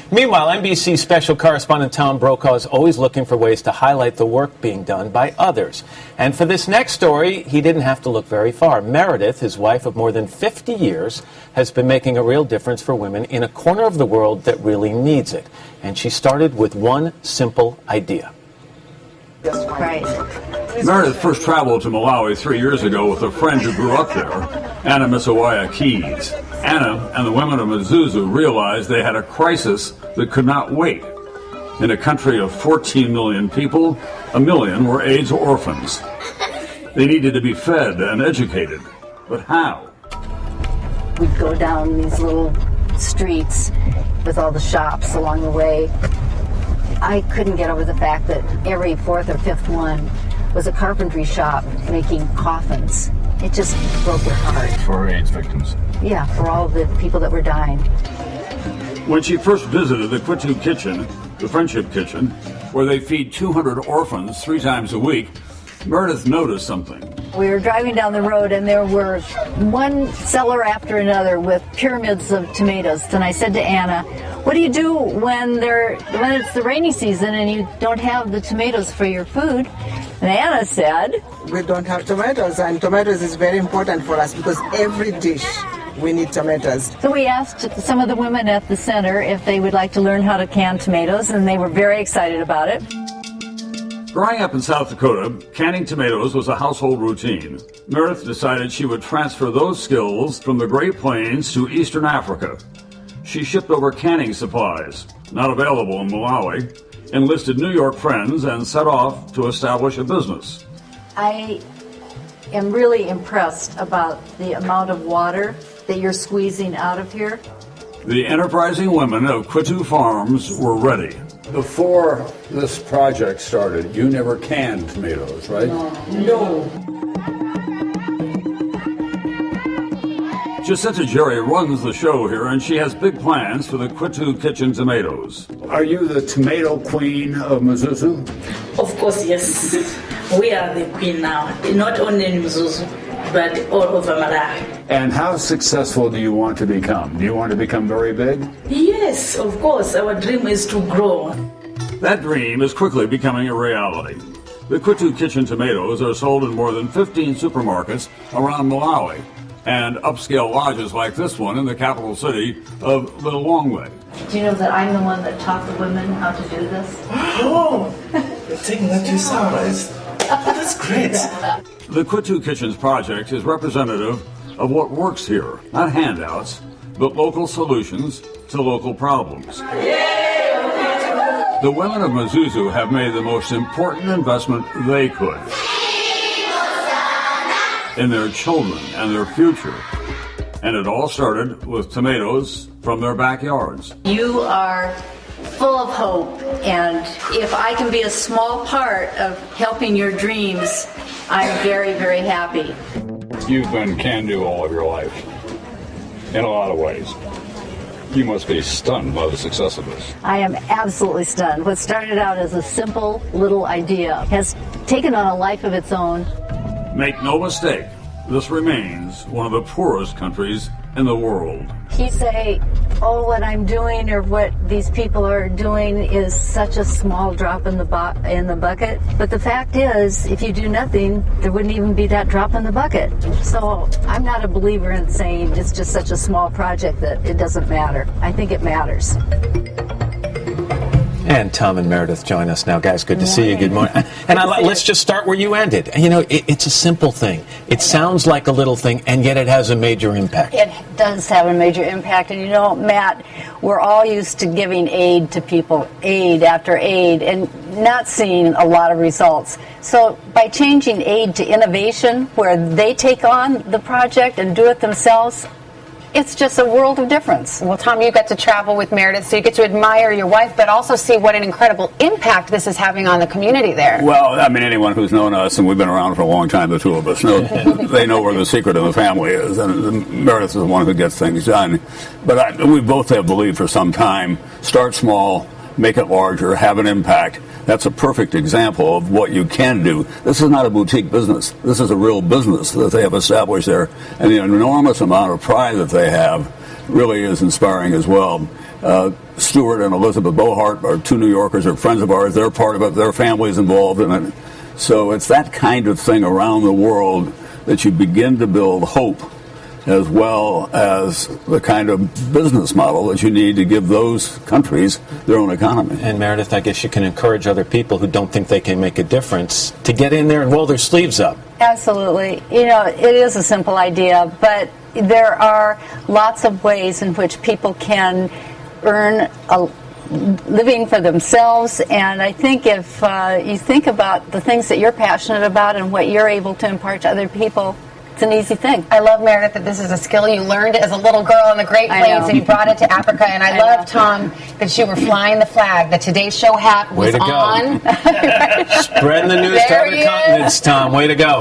Meanwhile, NBC special correspondent Tom Brokaw is always looking for ways to highlight the work being done by others. And for this next story, he didn't have to look very far. Meredith, his wife of more than 50 years, has been making a real difference for women in a corner of the world that really needs it. And she started with one simple idea. Right. Meredith first traveled to Malawi 3 years ago with a friend who grew up there, Anna Misawaya Keys. Anna and the women of Mzuzu realized they had a crisis that could not wait. In a country of 14 million people, 1 million were AIDS orphans. They needed to be fed and educated. But how? We'd go down these little streets with all the shops along the way. I couldn't get over the fact that every fourth or fifth one was a carpentry shop making coffins. It just broke your heart. For AIDS victims. Yeah, for all the people that were dying. When she first visited the Kwithu kitchen, the Friendship Kitchen, where they feed 200 orphans 3 times a week, Meredith noticed something. We were driving down the road and there were one seller after another with pyramids of tomatoes. And I said to Anna, what do you do when it's the rainy season and you don't have the tomatoes for your food? And Anna said, we don't have tomatoes, and tomatoes is very important for us because every dish we need tomatoes. So we asked some of the women at the center if they would like to learn how to can tomatoes, and they were very excited about it. Growing up in South Dakota, canning tomatoes was a household routine. Meredith decided she would transfer those skills from the Great Plains to Eastern Africa. She shipped over canning supplies, not available in Malawi, enlisted New York friends, and set off to establish a business. I am really impressed about the amount of water that you're squeezing out of here. The enterprising women of Kwithu Farms were ready. Before this project started, you never canned tomatoes, right? No. Jacinta Jerry runs the show here, and she has big plans for the Kwithu Kitchen tomatoes. Are you the tomato queen of Mzuzu? Of course, yes. We are the queen now, not only in Mzuzu, but all over Malawi. And how successful do you want to become? Do you want to become very big? Yes, of course. Our dream is to grow. That dream is quickly becoming a reality. The Kwithu Kitchen tomatoes are sold in more than 15 supermarkets around Malawi, and upscale lodges like this one in the capital city of Lilongwe. Do you know that I'm the one that taught the women how to do this? Oh, you're taking that to your surprise. That's great. The Kwithu Kitchens project is representative of what works here, not handouts, but local solutions to local problems. The women of Mzuzu have made the most important investment they could in their children and their future. And it all started with tomatoes from their backyards. You are full of hope, and if I can be a small part of helping your dreams, I'm very, very happy. You've been can-do all of your life, in a lot of ways. You must be stunned by the success of this. I am absolutely stunned. What started out as a simple little idea has taken on a life of its own. Make no mistake, this remains one of the poorest countries in the world. You say, oh, what I'm doing or what these people are doing is such a small drop in the bucket. But the fact is, if you do nothing, there wouldn't even be that drop in the bucket. So I'm not a believer in saying it's just such a small project that it doesn't matter. I think it matters. And Tom and Meredith join us now. Guys, good to see you. Good morning. And let's just start where you ended. You know, it's a simple thing. It sounds like a little thing, and yet it has a major impact. It does have a major impact. And you know, Matt, we're all used to giving aid to people, aid after aid, and not seeing a lot of results. So by changing aid to innovation, where they take on the project and do it themselves, it's just a world of difference. Well, Tom, you get to travel with Meredith, so you get to admire your wife, but also see what an incredible impact this is having on the community there. Well, I mean, anyone who's known us, and we've been around for a long time, the two of us, know they know where the secret of the family is, and Meredith is the one who gets things done. But we both have believed for some time, start small, make it larger, have an impact. That's a perfect example of what you can do. This is not a boutique business. This is a real business that they have established there. And the enormous amount of pride that they have really is inspiring as well. Stuart and Elizabeth Bohart are 2 New Yorkers, are friends of ours. They're part of it. Their family's involved in it. So it's that kind of thing around the world that you begin to build hope, as well as the kind of business model that you need to give those countries their own economy. And Meredith, I guess you can encourage other people who don't think they can make a difference to get in there and roll their sleeves up. Absolutely. It is a simple idea, but there are lots of ways in which people can earn a living for themselves, and I think if you think about the things that you're passionate about and what you're able to impart to other people, it's an easy thing. I love, Meredith, that this is a skill you learned as a little girl in the Great Plains and you brought it to Africa. And I love, Tom, that you were flying the flag. The Today Show hat was Way to on. go. Spreading the news to other continents, Tom. Way to go.